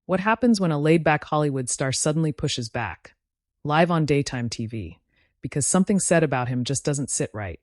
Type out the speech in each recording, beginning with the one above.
What happens when a laid-back Hollywood star suddenly pushes back, live on daytime TV, because something said about him just doesn't sit right?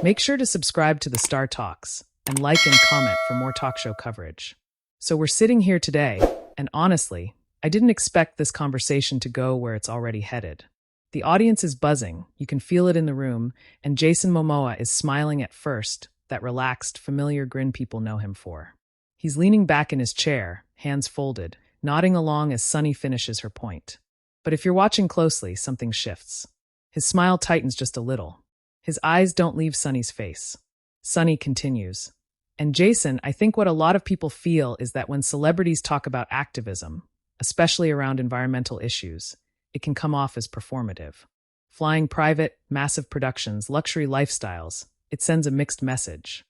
Make sure to subscribe to the Star Talks and like and comment for more talk show coverage. So we're sitting here today, and honestly, I didn't expect this conversation to go where it's already headed. The audience is buzzing, you can feel it in the room, and Jason Momoa is smiling at first, that relaxed, familiar grin people know him for. He's leaning back in his chair, hands folded, nodding along as Sunny finishes her point. But if you're watching closely, something shifts. His smile tightens just a little. His eyes don't leave Sunny's face. Sunny continues. And Jason, I think what a lot of people feel is that when celebrities talk about activism, especially around environmental issues, it can come off as performative. Flying private, massive productions, luxury lifestyles, it sends a mixed message.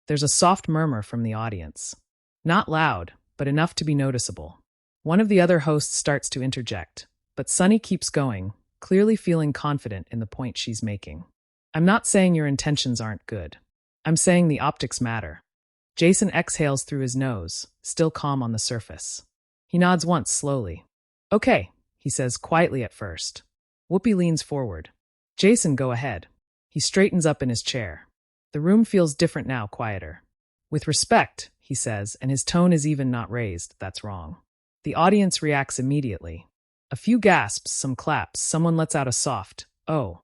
There's a soft murmur from the audience. Not loud, but enough to be noticeable. One of the other hosts starts to interject, but Sunny keeps going, clearly feeling confident in the point she's making. I'm not saying your intentions aren't good. I'm saying the optics matter. Jason exhales through his nose, still calm on the surface. He nods once slowly. Okay, he says quietly at first. Whoopi leans forward. Jason, go ahead. He straightens up in his chair. The room feels different now, quieter. With respect, he says, and his tone is even not raised, that's wrong. The audience reacts immediately. A few gasps, some claps, someone lets out a soft, oh.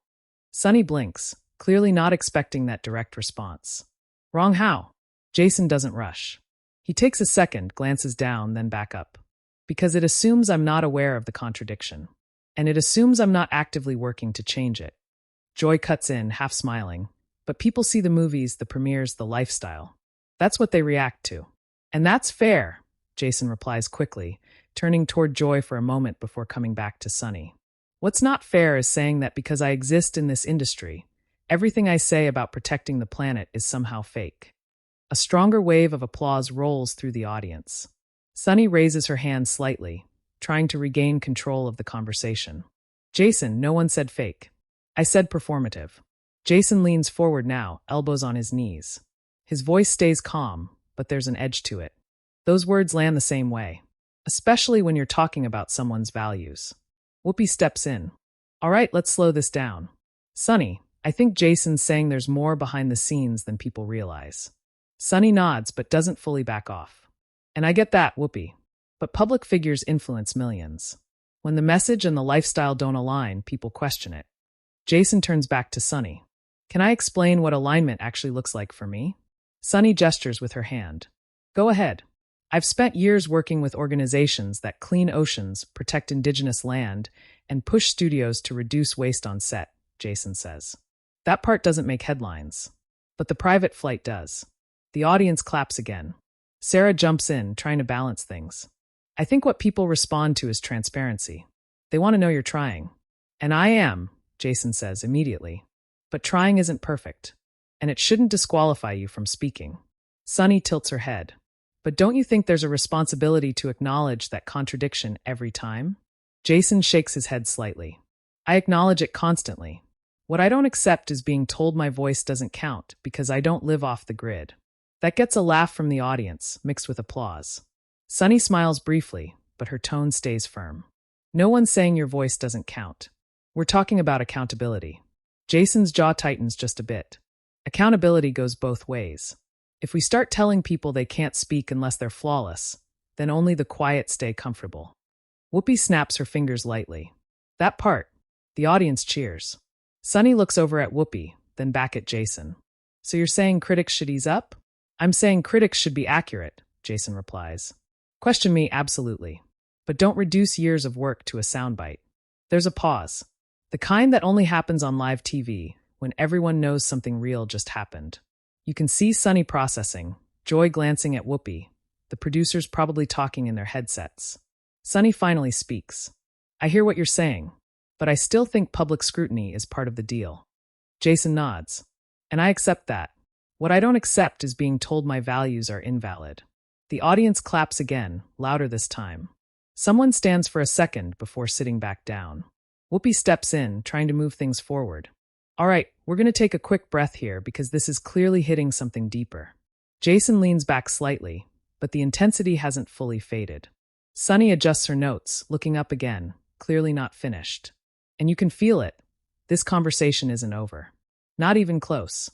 Sunny blinks, clearly not expecting that direct response. Wrong how? Jason doesn't rush. He takes a second, glances down, then back up. Because it assumes I'm not aware of the contradiction. And it assumes I'm not actively working to change it. Joy cuts in, half smiling. But people see the movies, the premieres, the lifestyle. That's what they react to. And that's fair, Jason replies quickly, turning toward Joy for a moment before coming back to Sunny. What's not fair is saying that because I exist in this industry, everything I say about protecting the planet is somehow fake. A stronger wave of applause rolls through the audience. Sunny raises her hand slightly, trying to regain control of the conversation. Jason, no one said fake. I said performative. Jason leans forward now, elbows on his knees. His voice stays calm, but there's an edge to it. Those words land the same way, especially when you're talking about someone's values. Whoopi steps in. All right, let's slow this down. Sunny, I think Jason's saying there's more behind the scenes than people realize. Sunny nods, but doesn't fully back off. And I get that, Whoopi. But public figures influence millions. When the message and the lifestyle don't align, people question it. Jason turns back to Sunny. Can I explain what alignment actually looks like for me? Sunny gestures with her hand. Go ahead. I've spent years working with organizations that clean oceans, protect indigenous land, and push studios to reduce waste on set, Jason says. That part doesn't make headlines. But the private flight does. The audience claps again. Sarah jumps in, trying to balance things. I think what people respond to is transparency. They want to know you're trying. And I am, Jason says immediately. But trying isn't perfect. And it shouldn't disqualify you from speaking. Sunny tilts her head. But don't you think there's a responsibility to acknowledge that contradiction every time? Jason shakes his head slightly. I acknowledge it constantly. What I don't accept is being told my voice doesn't count because I don't live off the grid. That gets a laugh from the audience, mixed with applause. Sunny smiles briefly, but her tone stays firm. No one's saying your voice doesn't count. We're talking about accountability. Jason's jaw tightens just a bit. Accountability goes both ways. If we start telling people they can't speak unless they're flawless, then only the quiet stay comfortable. Whoopi snaps her fingers lightly. That part. The audience cheers. Sunny looks over at Whoopi, then back at Jason. So you're saying critics should ease up? I'm saying critics should be accurate, Jason replies. Question me, absolutely. But don't reduce years of work to a soundbite. There's a pause. The kind that only happens on live TV, when everyone knows something real just happened. You can see Sunny processing, Joy glancing at Whoopi, the producers probably talking in their headsets. Sunny finally speaks. I hear what you're saying, but I still think public scrutiny is part of the deal. Jason nods. And I accept that. What I don't accept is being told my values are invalid. The audience claps again, louder this time. Someone stands for a second before sitting back down. Whoopi steps in, trying to move things forward. All right, we're going to take a quick breath here because this is clearly hitting something deeper. Jason leans back slightly, but the intensity hasn't fully faded. Sunny adjusts her notes, looking up again, clearly not finished. And you can feel it. This conversation isn't over. Not even close.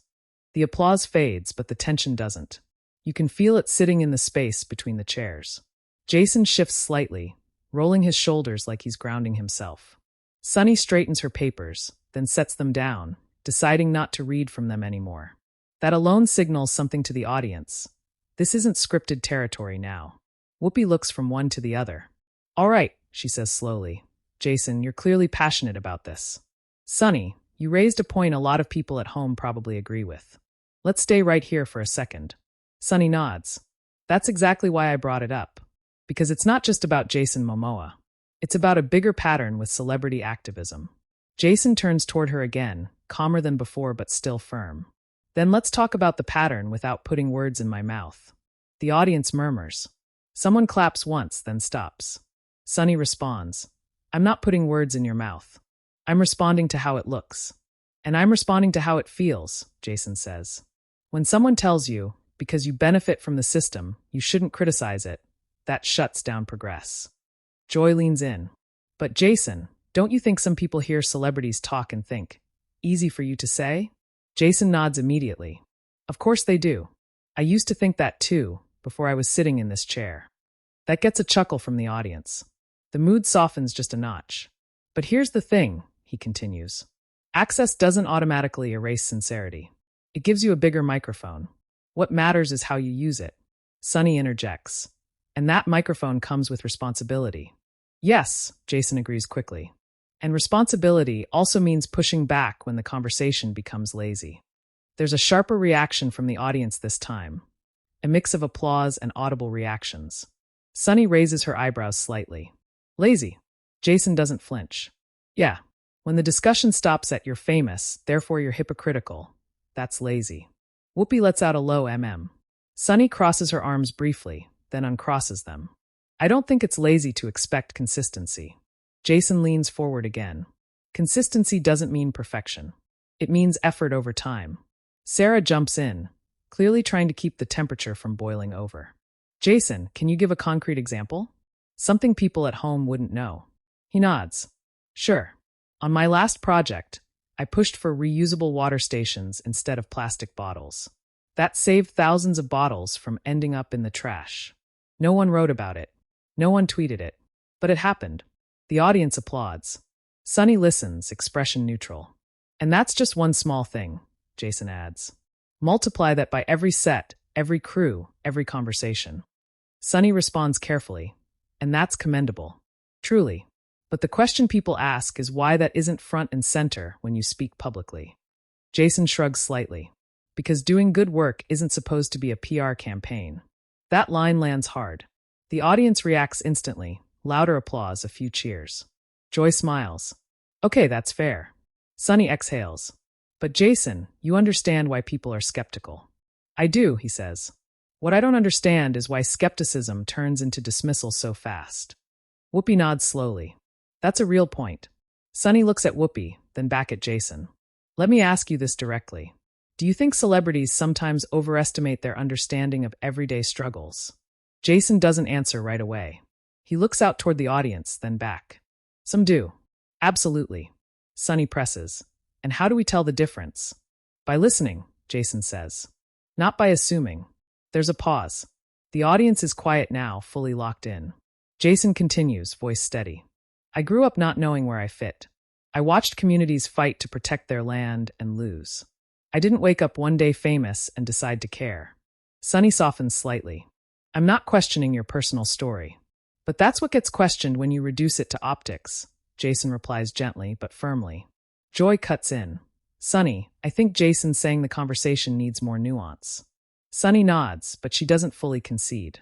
The applause fades, but the tension doesn't. You can feel it sitting in the space between the chairs. Jason shifts slightly, rolling his shoulders like he's grounding himself. Sunny straightens her papers, then sets them down, deciding not to read from them anymore. That alone signals something to the audience. This isn't scripted territory now. Whoopi looks from one to the other. All right, she says slowly. Jason, you're clearly passionate about this. Sunny, you raised a point a lot of people at home probably agree with. Let's stay right here for a second. Sunny nods. That's exactly why I brought it up. Because it's not just about Jason Momoa. It's about a bigger pattern with celebrity activism. Jason turns toward her again, calmer than before but still firm. Then let's talk about the pattern without putting words in my mouth. The audience murmurs. Someone claps once, then stops. Sunny responds. I'm not putting words in your mouth. I'm responding to how it looks. And I'm responding to how it feels, Jason says. When someone tells you, because you benefit from the system, you shouldn't criticize it, that shuts down progress. Joy leans in. But Jason, don't you think some people hear celebrities talk and think, easy for you to say? Jason nods immediately. Of course they do. I used to think that too, before I was sitting in this chair. That gets a chuckle from the audience. The mood softens just a notch. But here's the thing, he continues. Access doesn't automatically erase sincerity. It gives you a bigger microphone. What matters is how you use it. Sunny interjects. And that microphone comes with responsibility. Yes, Jason agrees quickly. And responsibility also means pushing back when the conversation becomes lazy. There's a sharper reaction from the audience this time. A mix of applause and audible reactions. Sunny raises her eyebrows slightly. Lazy. Jason doesn't flinch. Yeah, when the discussion stops at you're famous, therefore you're hypocritical. That's lazy. Whoopi lets out a low Sunny crosses her arms briefly, then uncrosses them. I don't think it's lazy to expect consistency. Jason leans forward again. Consistency doesn't mean perfection. It means effort over time. Sarah jumps in, clearly trying to keep the temperature from boiling over. Jason, can you give a concrete example? Something people at home wouldn't know. He nods. Sure. On my last project, I pushed for reusable water stations instead of plastic bottles. That saved thousands of bottles from ending up in the trash. No one wrote about it. No one tweeted it. But it happened. The audience applauds. Sunny listens, expression neutral. And that's just one small thing, Jason adds. Multiply that by every set, every crew, every conversation. Sunny responds carefully. And that's commendable. Truly. But the question people ask is why that isn't front and center when you speak publicly. Jason shrugs slightly. Because doing good work isn't supposed to be a PR campaign. That line lands hard. The audience reacts instantly. Louder applause, a few cheers. Joy smiles. Okay, that's fair. Sunny exhales. But Jason, you understand why people are skeptical. I do, he says. What I don't understand is why skepticism turns into dismissal so fast. Whoopi nods slowly. That's a real point. Sunny looks at Whoopi, then back at Jason. Let me ask you this directly. Do you think celebrities sometimes overestimate their understanding of everyday struggles? Jason doesn't answer right away. He looks out toward the audience, then back. Some do. Absolutely. Sunny presses. And how do we tell the difference? By listening, Jason says. Not by assuming. There's a pause. The audience is quiet now, fully locked in. Jason continues, voice steady. I grew up not knowing where I fit. I watched communities fight to protect their land and lose. I didn't wake up one day famous and decide to care. Sunny softens slightly. I'm not questioning your personal story. But that's what gets questioned when you reduce it to optics, Jason replies gently but firmly. Joy cuts in. Sunny, I think Jason's saying the conversation needs more nuance. Sunny nods, but she doesn't fully concede.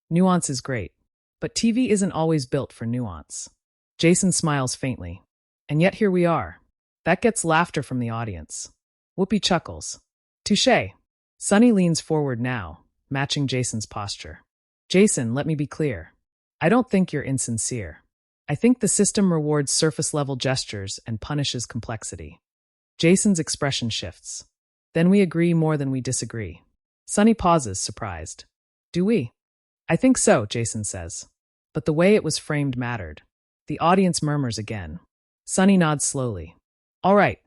Nuance is great, but TV isn't always built for nuance. Jason smiles faintly. And yet here we are. That gets laughter from the audience. Whoopi chuckles. Touché. Sunny leans forward now, matching Jason's posture. Jason, let me be clear. I don't think you're insincere. I think the system rewards surface-level gestures and punishes complexity. Jason's expression shifts. Then we agree more than we disagree. Sunny pauses, surprised. Do we? I think so, Jason says. but the way it was framed mattered. The audience murmurs again. Sunny nods slowly. All right,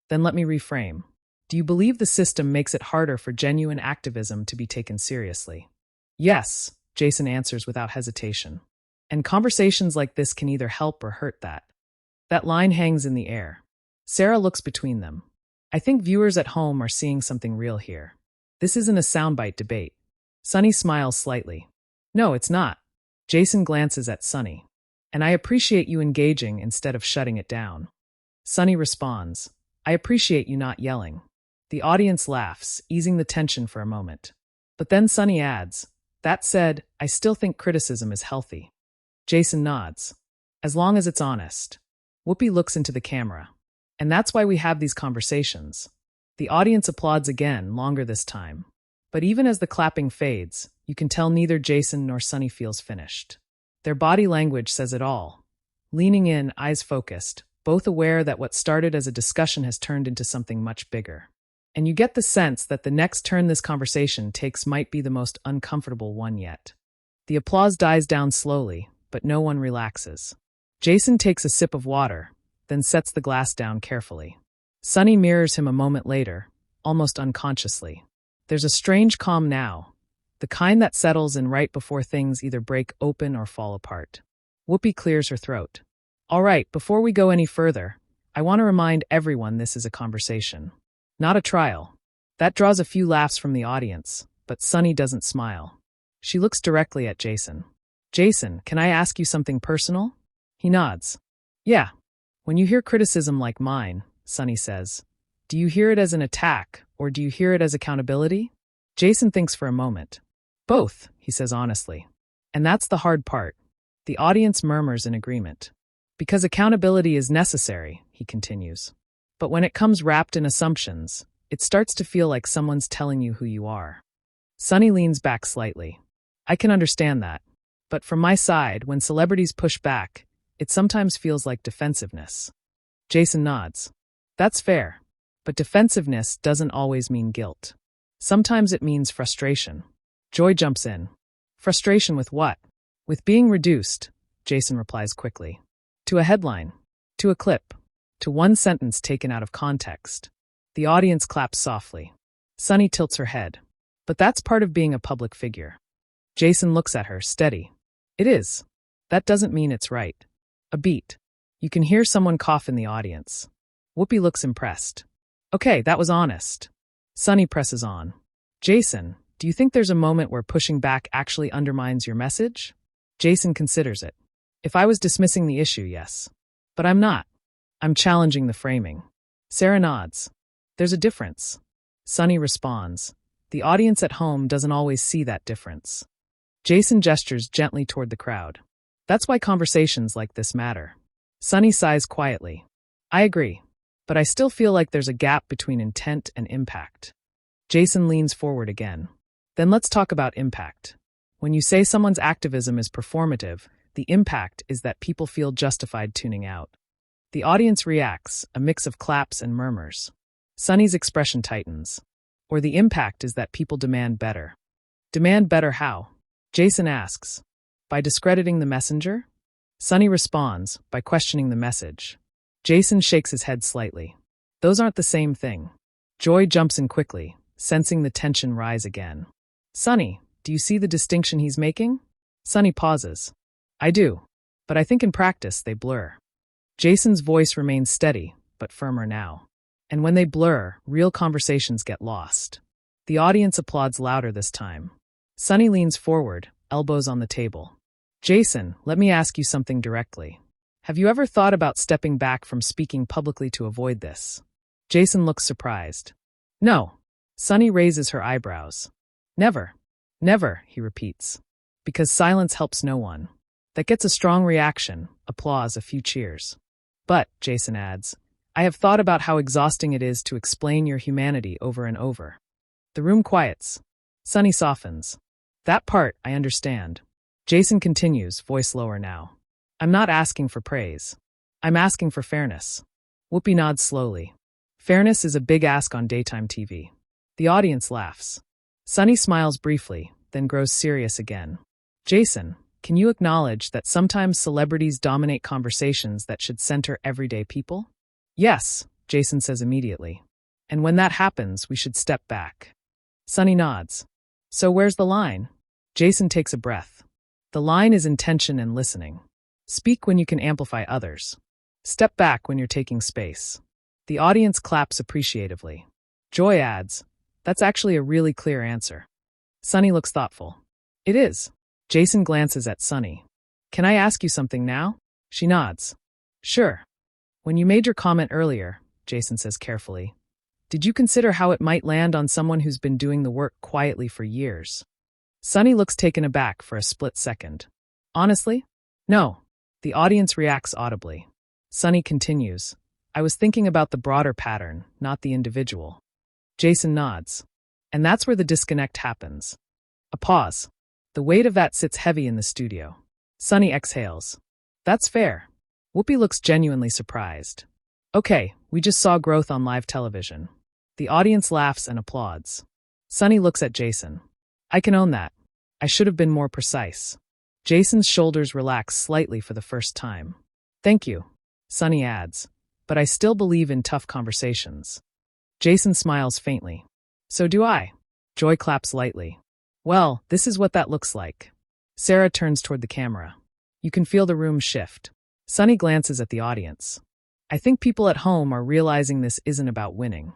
then let me reframe. Do you believe the system makes it harder for genuine activism to be taken seriously? Yes, Jason answers without hesitation. And conversations like this can either help or hurt that. That line hangs in the air. Sarah looks between them. I think viewers at home are seeing something real here. This isn't a soundbite debate. Sunny smiles slightly. No, it's not. Jason glances at Sunny. And I appreciate you engaging instead of shutting it down. Sunny responds. I appreciate you not yelling. The audience laughs, easing the tension for a moment. But then Sunny adds, that said, I still think criticism is healthy. Jason nods. As long as it's honest. Whoopi looks into the camera. And that's why we have these conversations. The audience applauds again, longer this time. But even as the clapping fades, you can tell neither Jason nor Sunny feels finished. Their body language says it all. Leaning in, eyes focused, both aware that what started as a discussion has turned into something much bigger. And you get the sense that the next turn this conversation takes might be the most uncomfortable one yet. The applause dies down slowly, but no one relaxes. Jason takes a sip of water, then sets the glass down carefully. Sunny mirrors him a moment later, almost unconsciously. There's a strange calm now, the kind that settles in right before things either break open or fall apart. Whoopi clears her throat. All right, before we go any further, I want to remind everyone this is a conversation. Not a trial. That draws a few laughs from the audience, but Sunny doesn't smile. She looks directly at Jason. Jason, can I ask you something personal? He nods. Yeah. When you hear criticism like mine, Sunny says, do you hear it as an attack, or do you hear it as accountability? Jason thinks for a moment. Both, he says honestly. And that's the hard part. The audience murmurs in agreement. Because accountability is necessary, he continues. But when it comes wrapped in assumptions, it starts to feel like someone's telling you who you are. Sunny leans back slightly. I can understand that. But from my side, when celebrities push back, it sometimes feels like defensiveness. Jason nods. That's fair. But defensiveness doesn't always mean guilt. Sometimes it means frustration. Joy jumps in. Frustration with what? With being reduced, Jason replies quickly. To a headline. To a clip. To one sentence taken out of context. The audience claps softly. Sunny tilts her head. But that's part of being a public figure. Jason looks at her, steady. It is. That doesn't mean it's right. A beat. You can hear someone cough in the audience. Whoopi looks impressed. Okay, that was honest. Sunny presses on. Jason, do you think there's a moment where pushing back actually undermines your message? Jason considers it. If I was dismissing the issue, yes. But I'm not. I'm challenging the framing. Sarah nods. There's a difference. Sunny responds. The audience at home doesn't always see that difference. Jason gestures gently toward the crowd. That's why conversations like this matter. Sunny sighs quietly. I agree. But I still feel like there's a gap between intent and impact. Jason leans forward again. Then let's talk about impact. When you say someone's activism is performative, the impact is that people feel justified tuning out. The audience reacts, a mix of claps and murmurs. Sunny's expression tightens. Or the impact is that people demand better. Demand better how? Jason asks. By discrediting the messenger? Sunny responds, by questioning the message. Jason shakes his head slightly. Those aren't the same thing. Joy jumps in quickly, sensing the tension rise again. Sunny, do you see the distinction he's making? Sunny pauses. I do, but I think in practice they blur. Jason's voice remains steady, but firmer now. And when they blur, real conversations get lost. The audience applauds louder this time. Sunny leans forward, elbows on the table. Jason, let me ask you something directly. Have you ever thought about stepping back from speaking publicly to avoid this? Jason looks surprised. No. Sunny raises her eyebrows. Never. Never, he repeats. Because silence helps no one. That gets a strong reaction, applause, a few cheers. But, Jason adds, I have thought about how exhausting it is to explain your humanity over and over. The room quiets. Sunny softens. That part, I understand. Jason continues, voice lower now. I'm not asking for praise. I'm asking for fairness. Whoopi nods slowly. Fairness is a big ask on daytime TV. The audience laughs. Sunny smiles briefly, then grows serious again. Jason, can you acknowledge that sometimes celebrities dominate conversations that should center everyday people? Yes, Jason says immediately. And when that happens, we should step back. Sunny nods. So where's the line? Jason takes a breath. The line is intention and listening. Speak when you can amplify others. Step back when you're taking space. The audience claps appreciatively. Joy adds, that's actually a really clear answer. Sunny looks thoughtful. It is. Jason glances at Sunny. Can I ask you something now? She nods. Sure. When you made your comment earlier, Jason says carefully, did you consider how it might land on someone who's been doing the work quietly for years? Sunny looks taken aback for a split second. Honestly? No. The audience reacts audibly. Sunny continues, I was thinking about the broader pattern, not the individual. Jason nods. And that's where the disconnect happens. A pause. The weight of that sits heavy in the studio. Sunny exhales. That's fair. Whoopi looks genuinely surprised. Okay, we just saw growth on live television. The audience laughs and applauds. Sunny looks at Jason. I can own that. I should have been more precise. Jason's shoulders relax slightly for the first time. Thank you, Sunny adds, but I still believe in tough conversations. Jason smiles faintly. So do I. Joy claps lightly. Well, this is what that looks like. Sarah turns toward the camera. You can feel the room shift. Sunny glances at the audience. I think people at home are realizing this isn't about winning.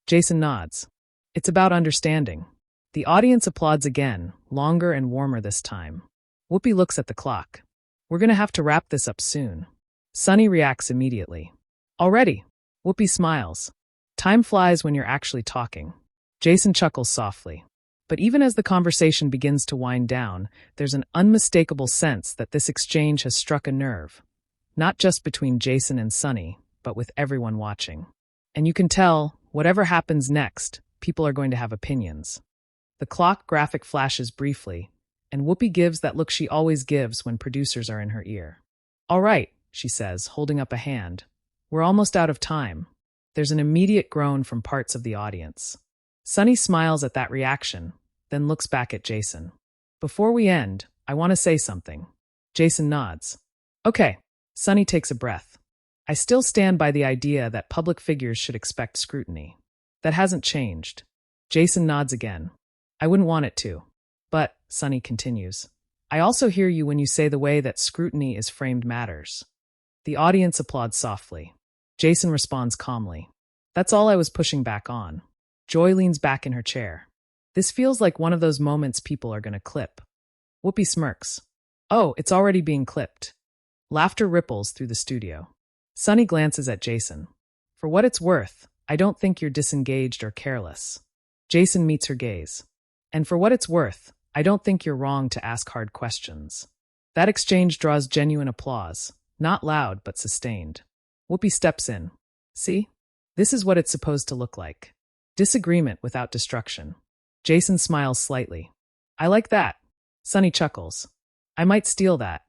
Jason nods. It's about understanding. The audience applauds again, longer and warmer this time. Whoopi looks at the clock. We're going to have to wrap this up soon. Sunny reacts immediately. Already. Whoopi smiles. Time flies when you're actually talking. Jason chuckles softly. But even as the conversation begins to wind down, there's an unmistakable sense that this exchange has struck a nerve. Not just between Jason and Sunny, but with everyone watching. And you can tell, whatever happens next, people are going to have opinions. The clock graphic flashes briefly, and Whoopi gives that look she always gives when producers are in her ear. All right, she says, holding up a hand. We're almost out of time. There's an immediate groan from parts of the audience. Sunny smiles at that reaction, then looks back at Jason. Before we end, I want to say something. Jason nods. Okay. Sunny takes a breath. I still stand by the idea that public figures should expect scrutiny. That hasn't changed. Jason nods again. I wouldn't want it to. But, Sunny continues, I also hear you when you say the way that scrutiny is framed matters. The audience applauds softly. Jason responds calmly. That's all I was pushing back on. Joy leans back in her chair. This feels like one of those moments people are going to clip. Whoopi smirks. Oh, it's already being clipped. Laughter ripples through the studio. Sunny glances at Jason. For what it's worth, I don't think you're disengaged or careless. Jason meets her gaze. And for what it's worth, I don't think you're wrong to ask hard questions. That exchange draws genuine applause, not loud but sustained. Whoopi steps in. See? This is what it's supposed to look like. Disagreement without destruction. Jason smiles slightly. I like that. Sunny chuckles. I might steal that.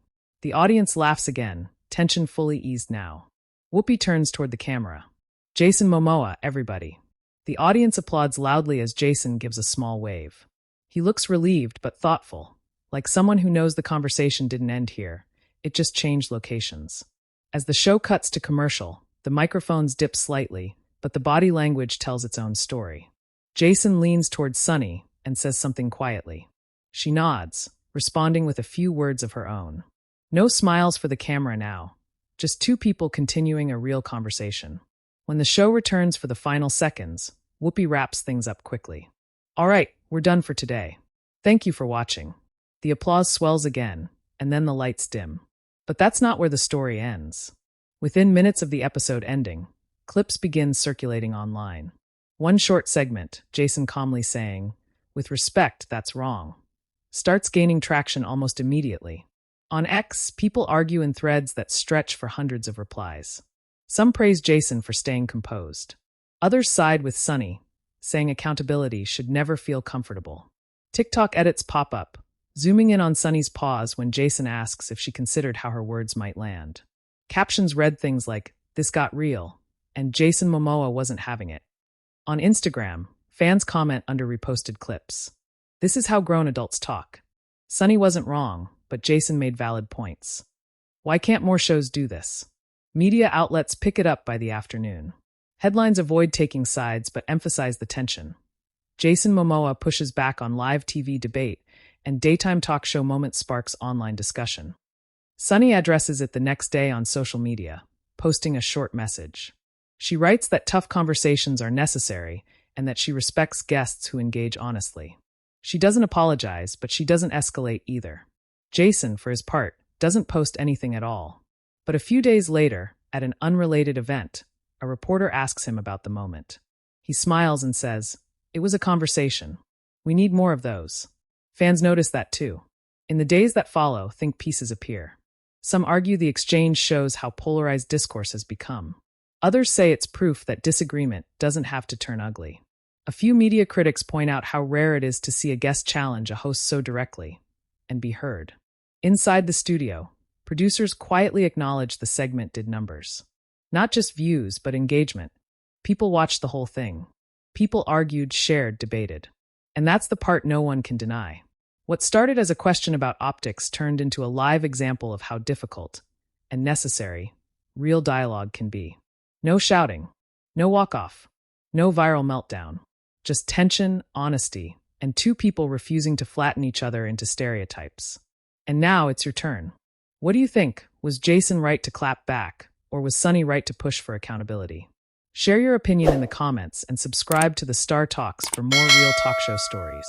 The audience laughs again, tension fully eased now. Whoopi turns toward the camera. Jason Momoa, everybody. The audience applauds loudly as Jason gives a small wave. He looks relieved but thoughtful, like someone who knows the conversation didn't end here. It just changed locations. As the show cuts to commercial, the microphones dip slightly, but the body language tells its own story. Jason leans towards Sunny and says something quietly. She nods, responding with a few words of her own. No smiles for the camera now, just two people continuing a real conversation. When the show returns for the final seconds, Whoopi wraps things up quickly. All right, we're done for today. Thank you for watching. The applause swells again, and then the lights dim. But that's not where the story ends. Within minutes of the episode ending, clips begin circulating online. One short segment, Jason calmly saying, "With respect, that's wrong," starts gaining traction almost immediately. On X, people argue in threads that stretch for hundreds of replies. Some praise Jason for staying composed. Others side with Sunny, saying accountability should never feel comfortable. TikTok edits pop up, zooming in on Sunny's pause when Jason asks if she considered how her words might land. Captions read things like, "This got real," and "Jason Momoa wasn't having it." On Instagram, fans comment under reposted clips. This is how grown adults talk. Sunny wasn't wrong, but Jason made valid points. Why can't more shows do this? Media outlets pick it up by the afternoon. Headlines avoid taking sides but emphasize the tension. Jason Momoa pushes back on live TV debate, and daytime talk show moment sparks online discussion. Sunny addresses it the next day on social media, posting a short message. She writes that tough conversations are necessary and that she respects guests who engage honestly. She doesn't apologize, but she doesn't escalate either. Jason, for his part, doesn't post anything at all. But a few days later, at an unrelated event, a reporter asks him about the moment. He smiles and says, "It was a conversation. We need more of those." Fans notice that too. In the days that follow, think pieces appear. Some argue the exchange shows how polarized discourse has become. Others say it's proof that disagreement doesn't have to turn ugly. A few media critics point out how rare it is to see a guest challenge a host so directly and be heard. Inside the studio, producers quietly acknowledge the segment did numbers. Not just views, but engagement. People watched the whole thing. People argued, shared, debated. And that's the part no one can deny. What started as a question about optics turned into a live example of how difficult and necessary real dialogue can be. No shouting, no walk-off, no viral meltdown. Just tension, honesty, and two people refusing to flatten each other into stereotypes. And now it's your turn. What do you think? Was Jason right to clap back, or was Sunny right to push for accountability? Share your opinion in the comments and subscribe to the Star Talks for more real talk show stories.